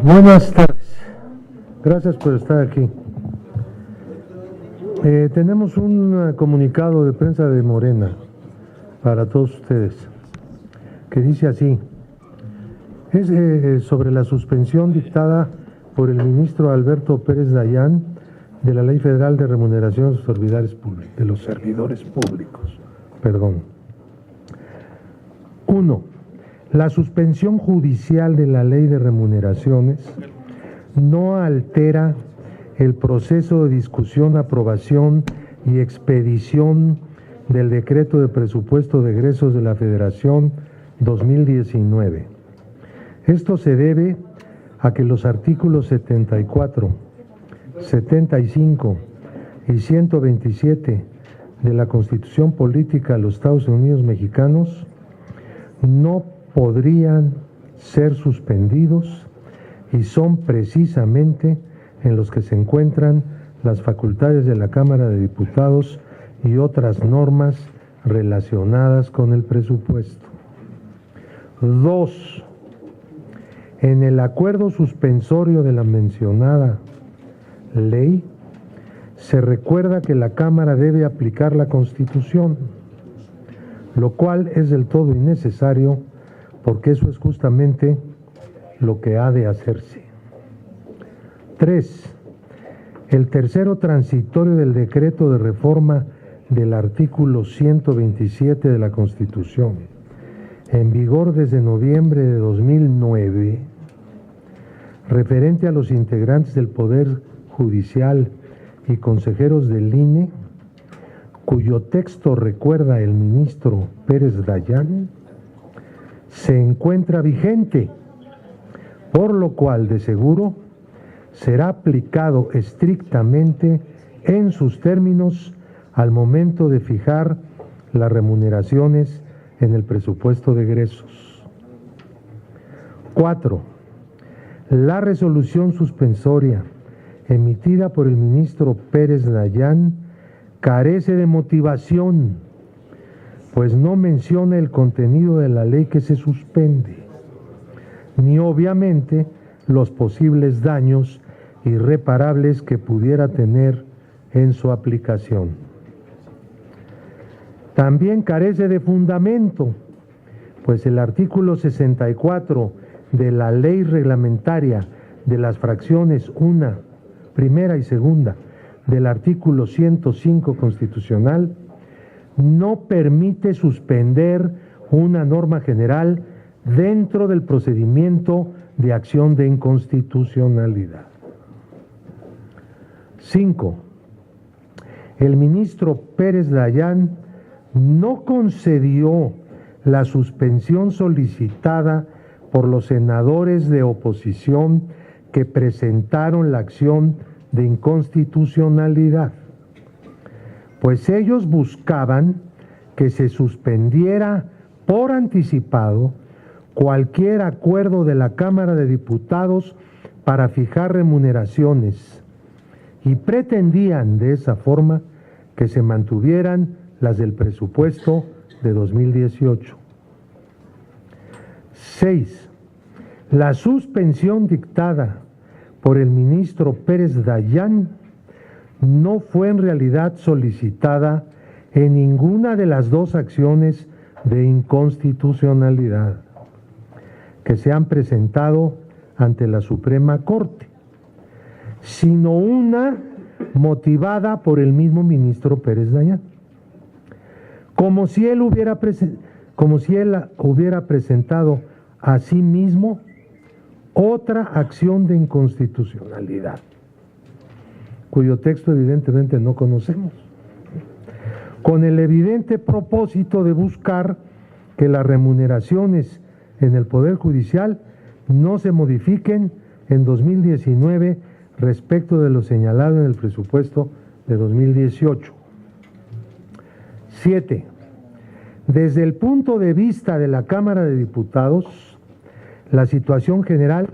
Buenas tardes. Gracias por estar aquí. Tenemos un comunicado de prensa de Morena para todos ustedes, que dice así. Es sobre la suspensión dictada por el ministro Alberto Pérez Dayán de la Ley Federal de Remuneración de los Servidores Públicos. 1. La suspensión judicial de la Ley de Remuneraciones no altera el proceso de discusión, aprobación y expedición del Decreto de Presupuesto de Egresos de la Federación 2019. Esto se debe a que los artículos 74, 75 y 127 de la Constitución Política de los Estados Unidos Mexicanos no podrían ser suspendidos y son precisamente en los que se encuentran las facultades de la Cámara de Diputados y otras normas relacionadas con el presupuesto. 2. En el acuerdo suspensorio de la mencionada ley, se recuerda que la Cámara debe aplicar la Constitución, lo cual es del todo innecesario porque eso es justamente lo que ha de hacerse. 3. El tercero transitorio del decreto de reforma del artículo 127 de la Constitución, en vigor desde noviembre de 2009, referente a los integrantes del Poder Judicial y consejeros del INE, cuyo texto recuerda el ministro Pérez Dayán, se encuentra vigente, por lo cual de seguro será aplicado estrictamente en sus términos al momento de fijar las remuneraciones en el presupuesto de egresos. 4. La resolución suspensoria emitida por el ministro Pérez Dayán carece de motivación, pues no menciona el contenido de la ley que se suspende, ni obviamente los posibles daños irreparables que pudiera tener en su aplicación. También carece de fundamento, pues el artículo 64 de la ley reglamentaria de las fracciones primera y segunda del artículo 105 constitucional no permite suspender una norma general dentro del procedimiento de acción de inconstitucionalidad. 5. El ministro Pérez Dayán no concedió la suspensión solicitada por los senadores de oposición que presentaron la acción de inconstitucionalidad, pues ellos buscaban que se suspendiera por anticipado cualquier acuerdo de la Cámara de Diputados para fijar remuneraciones y pretendían de esa forma que se mantuvieran las del presupuesto de 2018. 6. La suspensión dictada por el ministro Pérez Dayán no fue en realidad solicitada en ninguna de las dos acciones de inconstitucionalidad que se han presentado ante la Suprema Corte, sino una motivada por el mismo ministro Pérez Dayán, como si él hubiera presentado a sí mismo otra acción de inconstitucionalidad, cuyo texto evidentemente no conocemos, con el evidente propósito de buscar que las remuneraciones en el Poder Judicial no se modifiquen en 2019 respecto de lo señalado en el presupuesto de 2018. 7. Desde el punto de vista de la Cámara de Diputados, la situación general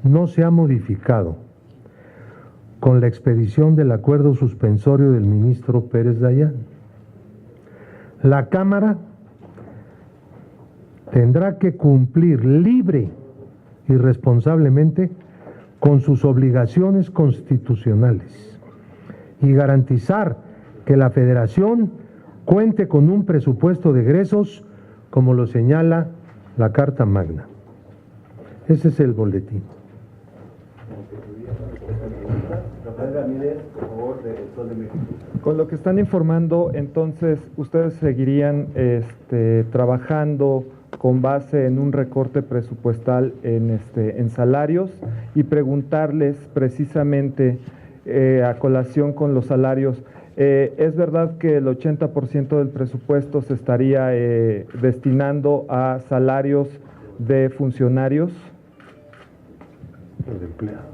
no se ha modificado con la expedición del acuerdo suspensorio del ministro Pérez Dayán. La Cámara tendrá que cumplir libre y responsablemente con sus obligaciones constitucionales y garantizar que la Federación cuente con un presupuesto de egresos como lo señala la Carta Magna. Ese es el boletín. Con lo que están informando, entonces, ustedes seguirían trabajando con base en un recorte presupuestal en salarios, y preguntarles precisamente a colación con los salarios, ¿es verdad que el 80% del presupuesto se estaría destinando a salarios de funcionarios? De empleados.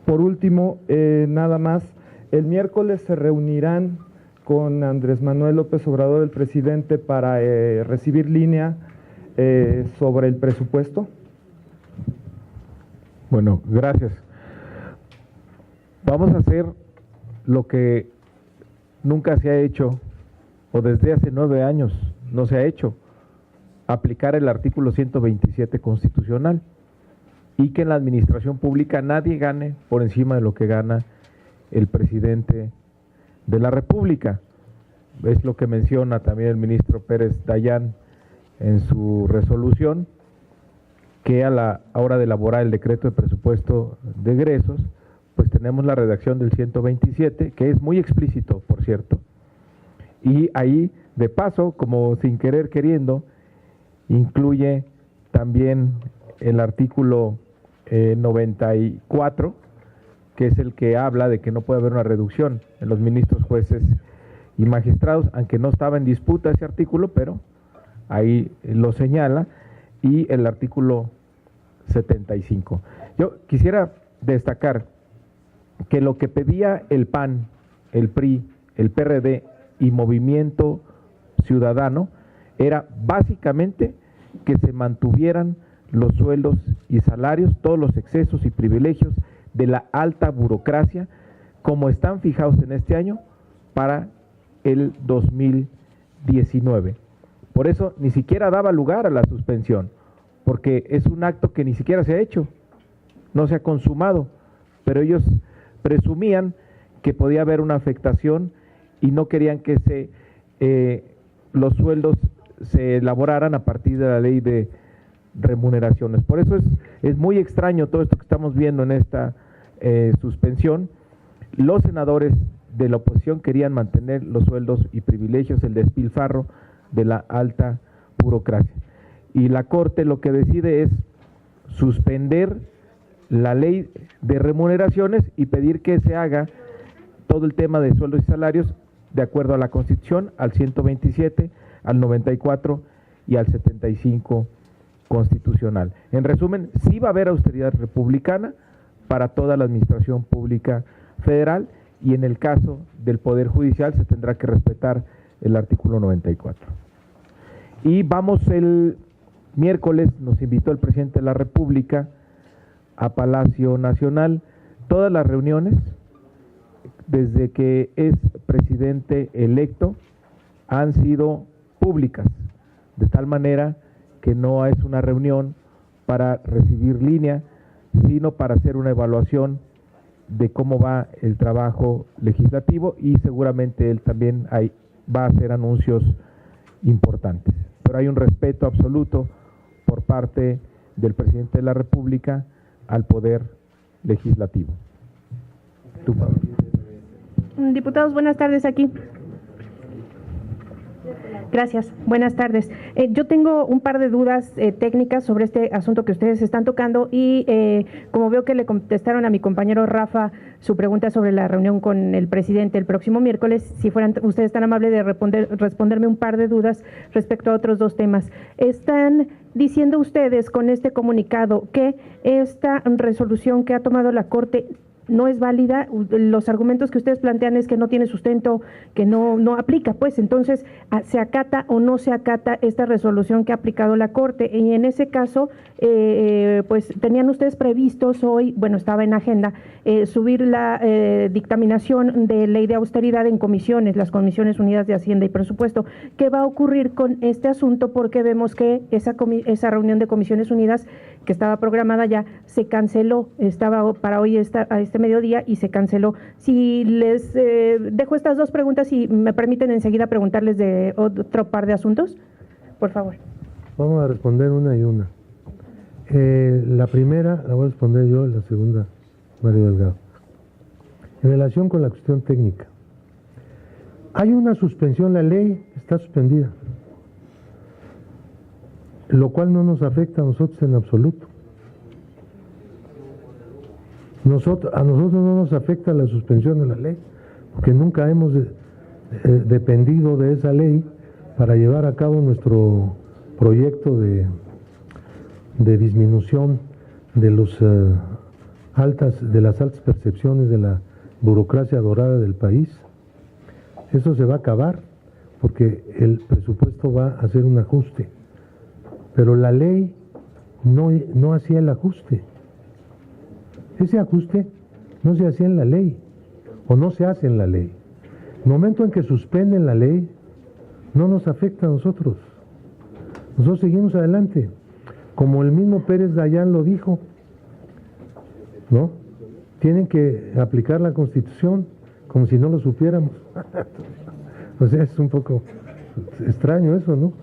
Por último, nada más, el miércoles se reunirán con Andrés Manuel López Obrador, el presidente, para recibir línea sobre el presupuesto. Bueno, gracias. Vamos a hacer lo que nunca se ha hecho, o desde hace 9 años no se ha hecho, aplicar el artículo 127 constitucional, y que en la administración pública nadie gane por encima de lo que gana el presidente de la República. Es lo que menciona también el ministro Pérez Dayán en su resolución, que a la hora de elaborar el decreto de presupuesto de egresos, pues tenemos la redacción del 127, que es muy explícito, por cierto, y ahí, de paso, como sin querer queriendo, incluye también el artículo 94, que es el que habla de que no puede haber una reducción en los ministros, jueces y magistrados, aunque no estaba en disputa ese artículo, pero ahí lo señala, y el artículo 75. Yo quisiera destacar que lo que pedía el PAN, el PRI, el PRD y Movimiento Ciudadano era básicamente que se mantuvieran los sueldos y salarios, todos los excesos y privilegios de la alta burocracia, como están fijados en este año para el 2019. Por eso ni siquiera daba lugar a la suspensión, porque es un acto que ni siquiera se ha hecho, no se ha consumado, pero ellos presumían que podía haber una afectación y no querían que los sueldos se elaboraran a partir de la ley de remuneraciones. Por eso es muy extraño todo esto que estamos viendo en esta suspensión. Los senadores de la oposición querían mantener los sueldos y privilegios, el despilfarro de la alta burocracia. Y la Corte lo que decide es suspender la ley de remuneraciones y pedir que se haga todo el tema de sueldos y salarios de acuerdo a la Constitución, al 127, al 94 y al 75 constitucional. En resumen, sí va a haber austeridad republicana para toda la administración pública federal, y en el caso del Poder Judicial se tendrá que respetar el artículo 94. Y vamos el miércoles, nos invitó el presidente de la República a Palacio Nacional. Todas las reuniones, desde que es presidente electo, han sido públicas, de tal manera que no es una reunión para recibir línea, sino para hacer una evaluación de cómo va el trabajo legislativo, y seguramente él también va a hacer anuncios importantes. Pero hay un respeto absoluto por parte del presidente de la República al poder legislativo. Diputados, buenas tardes aquí. Gracias, buenas tardes. Yo tengo un par de dudas técnicas sobre este asunto que ustedes están tocando, y como veo que le contestaron a mi compañero Rafa su pregunta sobre la reunión con el presidente el próximo miércoles, si fueran ustedes tan amables de responderme un par de dudas respecto a otros dos temas. Están diciendo ustedes con este comunicado que esta resolución que ha tomado la Corte no es válida. Los argumentos que ustedes plantean es que no tiene sustento, que no aplica, pues entonces se acata o no se acata esta resolución que ha aplicado la Corte. Y en ese caso, pues tenían ustedes previstos hoy, bueno, estaba en agenda, subir la dictaminación de ley de austeridad en comisiones, las Comisiones Unidas de Hacienda y Presupuesto. ¿Qué va a ocurrir con este asunto? Porque vemos que esa reunión de Comisiones Unidas que estaba programada ya se canceló, estaba para hoy a este mediodía y se canceló. Si les dejo estas dos preguntas y me permiten enseguida preguntarles de otro par de asuntos, por favor. Vamos a responder una y una. La primera la voy a responder yo, la segunda Mario Delgado. En relación con la cuestión técnica, hay una suspensión, la ley está suspendida, lo cual no nos afecta a nosotros en absoluto. A nosotros no nos afecta la suspensión de la ley, porque nunca hemos dependido de esa ley para llevar a cabo nuestro proyecto de disminución de las altas percepciones de la burocracia dorada del país. Eso se va a acabar porque el presupuesto va a hacer un ajuste, pero la ley no hacía el ajuste. Ese ajuste no se hacía en la ley o no se hace en la ley. El momento en que suspenden la ley no nos afecta a nosotros. Nosotros seguimos adelante, como el mismo Pérez Dayán lo dijo, ¿no? Tienen que aplicar la Constitución como si no lo supiéramos. O sea, es un poco extraño eso, ¿no?